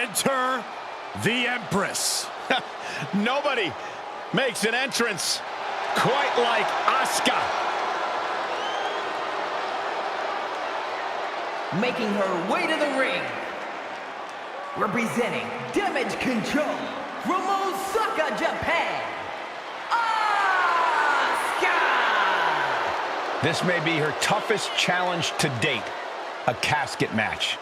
enter the Empress. Nobody makes an entrance quite like Asuka. Making her way to the ring, representing Damage Control from Osaka, Japan, Asuka! This may be her toughest challenge to date, a casket match.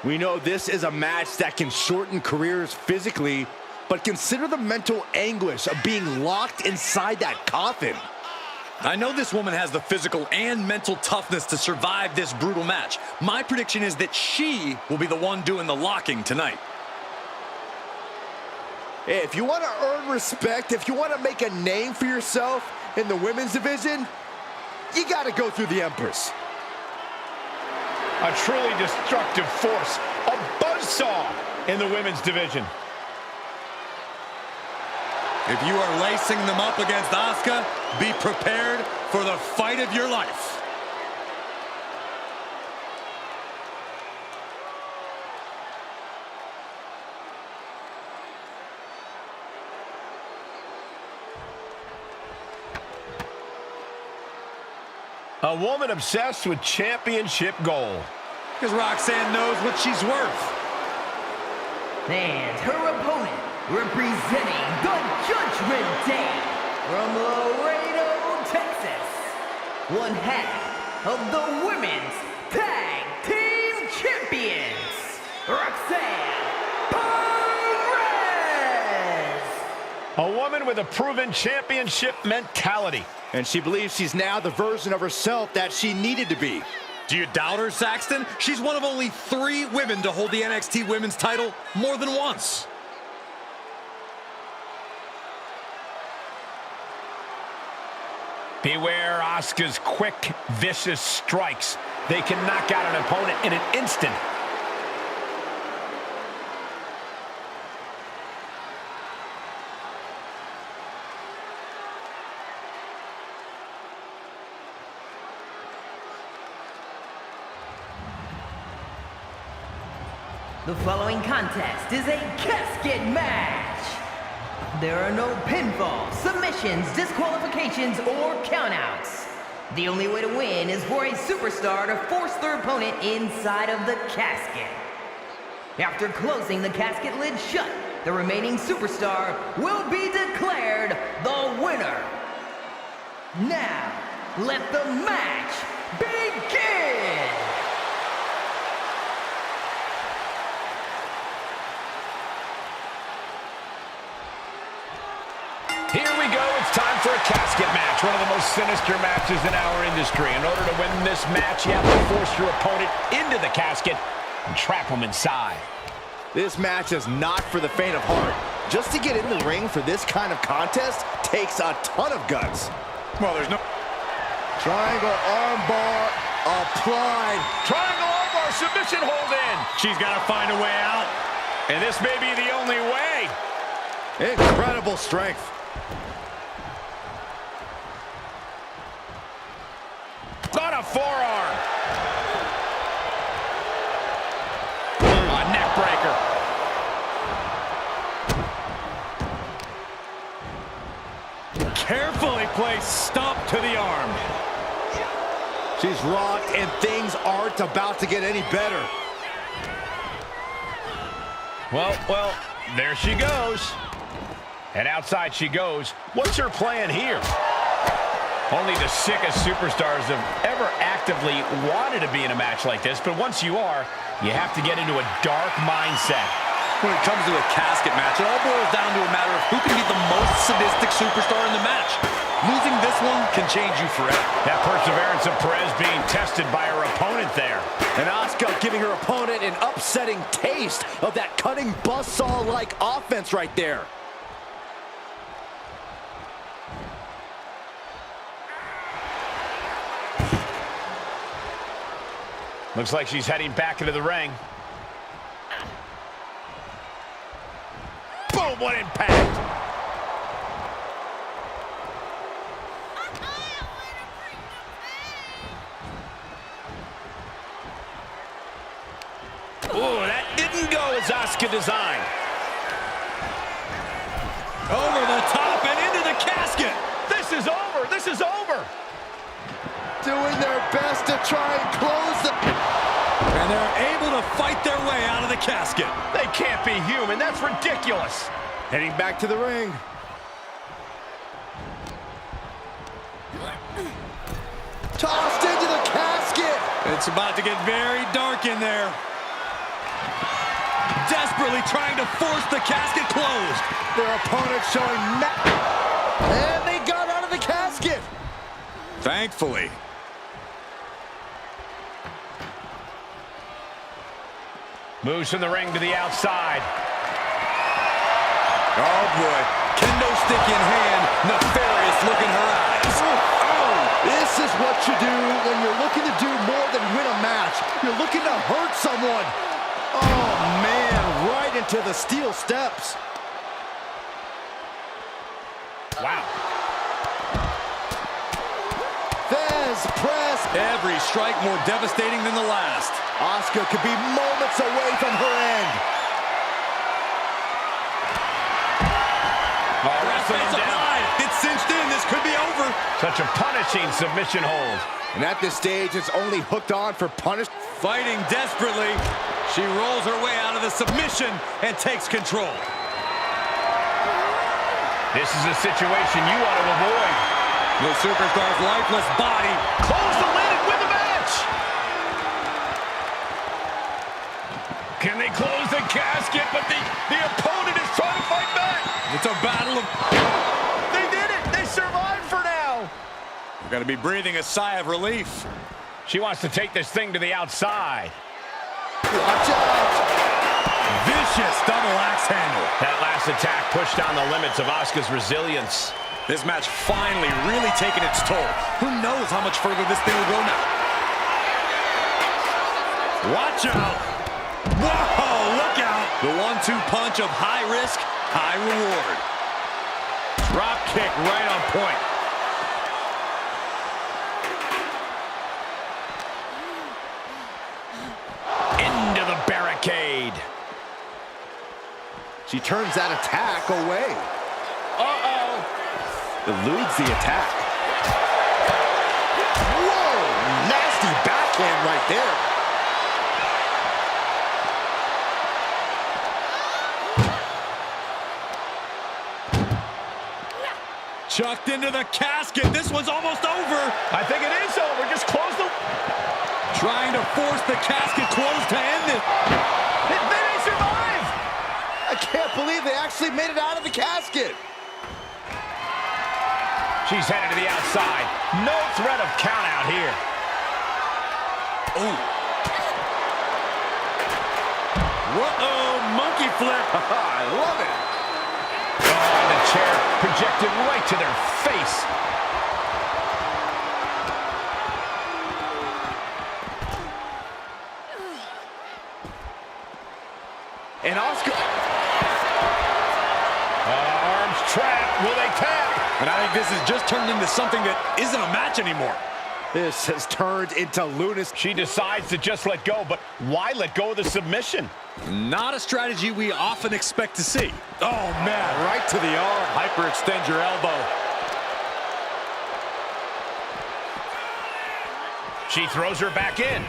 We know this is a match that can shorten careers physically, but consider the mental anguish of being locked inside that coffin. I know this woman has the physical and mental toughness to survive this brutal match. My prediction is that she will be the one doing the locking tonight. Hey, if you want to earn respect, if you want to make a name for yourself in the women's division, you got to go through the Empress. A truly destructive force, a buzzsaw in the women's division. If you are lacing them up against Asuka, be prepared for the fight of your life. A woman obsessed with championship gold. Because Roxanne knows what she's worth. And her opponent, representing the Judgment Day from Laredo, Texas, one half of the Women's Tag Team Champions, Roxanne Perez! A woman with a proven championship mentality. And she believes she's now the version of herself that she needed to be. Do you doubt her, Saxton? She's one of only 3 women to hold the NXT Women's title more than once. Beware Asuka's quick, vicious strikes. They can knock out an opponent in an instant. The following contest is a casket match. There are no pinfalls, submissions, disqualifications, or countouts. The only way to win is for a superstar to force their opponent inside of the casket. After closing the casket lid shut, the remaining superstar will be declared the winner. Now, let the match begin! Here we go, it's time for a casket match, one of the most sinister matches in our industry. In order to win this match, you have to force your opponent into the casket and trap them inside. This match is not for the faint of heart. Just to get in the ring for this kind of contest takes a ton of guts. Well, there's no... Triangle armbar applied. Triangle armbar, submission hold in. She's got to find a way out. And this may be the only way. Incredible strength. Got a forearm. A neck breaker. Carefully placed stomp to the arm. She's rocked and things aren't about to get any better. Well, there she goes. And outside she goes. What's her plan here? Only the sickest superstars have ever actively wanted to be in a match like this, but once you are, you have to get into a dark mindset. When it comes to a casket match, it all boils down to a matter of who can be the most sadistic superstar in the match. Losing this one can change you forever. That perseverance of Perez being tested by her opponent there. And Asuka giving her opponent an upsetting taste of that cutting buzzsaw-like offense right there. Looks like she's heading back into the ring. Boom, what impact! Ooh, that didn't go as Asuka designed. Over the top and into the casket. This is over. This is over. Doing their best to try and close the... And they're able to fight their way out of the casket. They can't be human. That's ridiculous. Heading back to the ring. Tossed into the casket. It's about to get very dark in there. Desperately trying to force the casket closed. Their opponent showing... And they got out of the casket. Thankfully. Moves from the ring to the outside. Oh, boy. Kendo stick in hand. Nefarious look in her eyes. Oh, this is what you do when you're looking to do more than win a match. You're looking to hurt someone. Oh, man, right into the steel steps. Wow. Fez press. Every strike more devastating than the last. Asuka could be moments away from her end. Oh, wrestling him down. It's cinched in. This could be over. Such a punishing submission hold. And at this stage, it's only hooked on for punish. Fighting desperately. She rolls her way out of the submission and takes control. This is a situation you want to avoid. The superstar's lifeless body. Close the lid and win the match. Can they close the casket? But the opponent is trying to fight back. It's a battle of... They did it. They survived for now. You're going to be breathing a sigh of relief. She wants to take this thing to the outside. Watch out. Vicious double axe handle. That last attack pushed down the limits of Asuka's resilience. This match finally really taking its toll. Who knows how much further this thing will go now. Watch out. Whoa, look out. The 1-2 punch of high risk, high reward. Drop kick right on point. Into the barricade. She turns that attack away. Uh-oh. Eludes the attack. Whoa! Nasty backhand right there. Chucked into the casket. This one's almost over. I think it is over. Just close the... Trying to force the casket closed to end it. They may survive. I can't believe they actually made it out of the casket. She's headed to the outside. No threat of count out here. Oh. Whoa, monkey flip. I love it. Oh, the chair projected right to their face. And Asuka... Arms trapped. Will they tap? And I think this has just turned into something that isn't a match anymore. This has turned into lunacy. She decides to just let go, but why let go of the submission? Not a strategy we often expect to see. Oh, man. Right to the arm. Hyperextend your elbow. She throws her back in.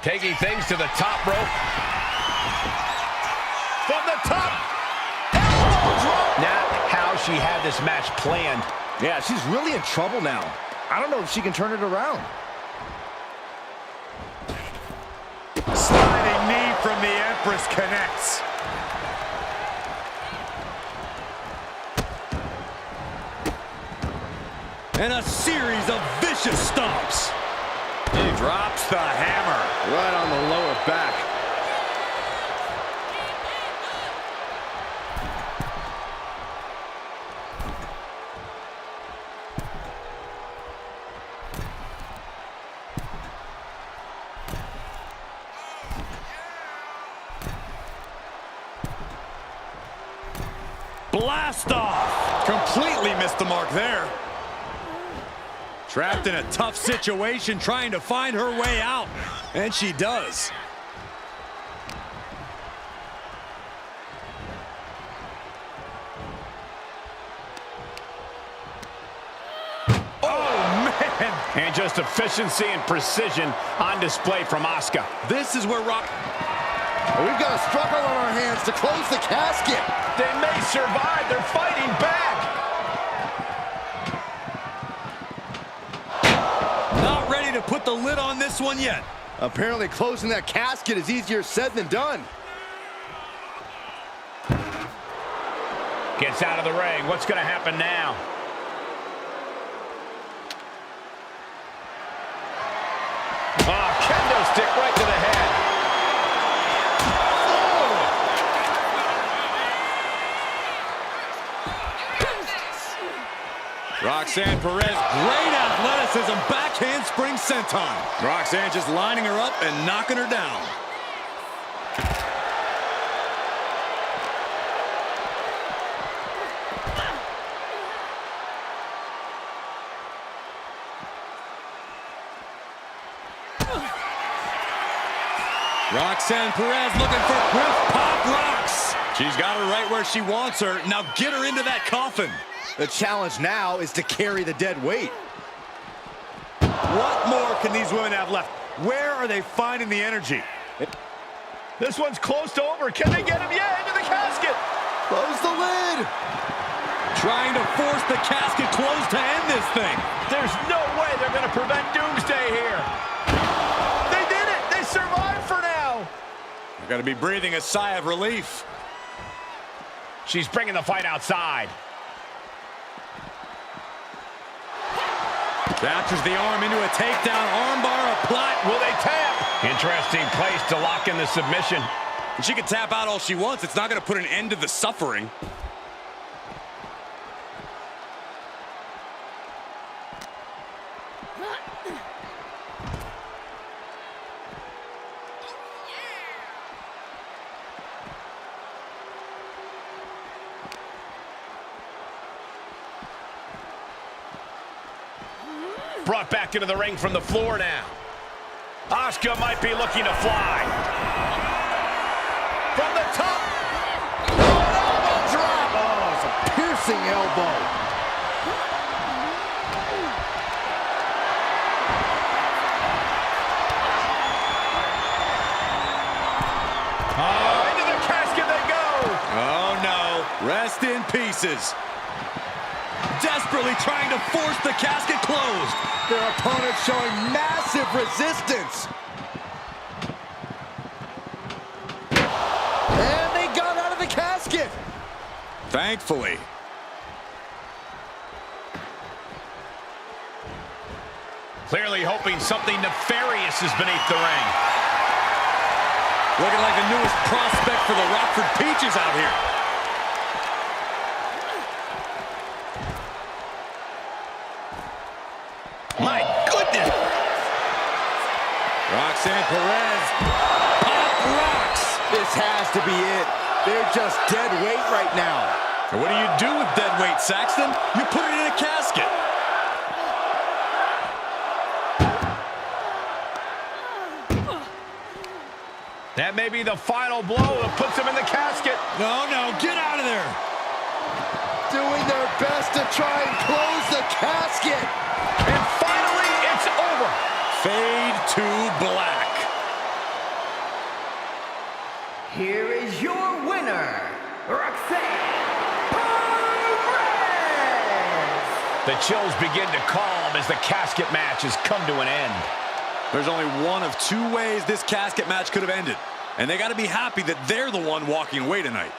Taking things to the top rope. From the top. Elbow drop. Not how she had this match planned. Yeah, she's really in trouble now. I don't know if she can turn it around. Sliding knee from the Empress connects. And a series of vicious stomps. He drops the hammer. Right on the lower back. Blast off. Completely missed the mark there. Trapped in a tough situation, trying to find her way out. And she does. And just efficiency and precision on display from Asuka. This is where We've got a struggle on our hands to close the casket. They may survive. They're fighting back. Not ready to put the lid on this one yet. Apparently closing that casket is easier said than done. Gets out of the ring. What's going to happen now? Oh, kendo stick right to the head. Roxanne Perez, great athleticism, backhand spring senton. Roxanne just lining her up and knocking her down. Roxanne Perez looking for with pop rocks. She's got her right where she wants her. Now get her into that coffin. The challenge now is to carry the dead weight. What more can these women have left? Where are they finding the energy? This one's close to over. Can they get him? Yeah, into the casket. Close the lid. Trying to force the casket closed to end this thing. There's no way they're going to prevent doomsday here. They did it. They survived for now. They're going to be breathing a sigh of relief. She's bringing the fight outside. Captures the arm into a takedown, armbar applied. Will they tap? Interesting place to lock in the submission. And she can tap out all she wants. It's not going to put an end to the suffering. Brought back into the ring from the floor now. Asuka might be looking to fly. From the top. Oh, elbow drop. Oh, it's a piercing elbow. Oh, into the casket they go. Oh, no. Rest in pieces. Desperately trying to force the casket closed. Their opponent showing massive resistance. And they got out of the casket. Thankfully. Clearly hoping something nefarious is beneath the ring. Looking like the newest prospect for the Rockford Peaches out here. My goodness. Roxanne Perez. Pop rocks. This has to be it. They're just dead weight right now. And what do you do with dead weight, Saxton? You put it in a casket. That may be the final blow that puts him in the casket. No, no, get out of there. Doing their best to try and close the casket. And finally, it's over. Fade to black. Here is your winner, Roxanne Perez! The chills begin to calm as the casket match has come to an end. There's only one of two ways this casket match could have ended. And they got to be happy that they're the one walking away tonight.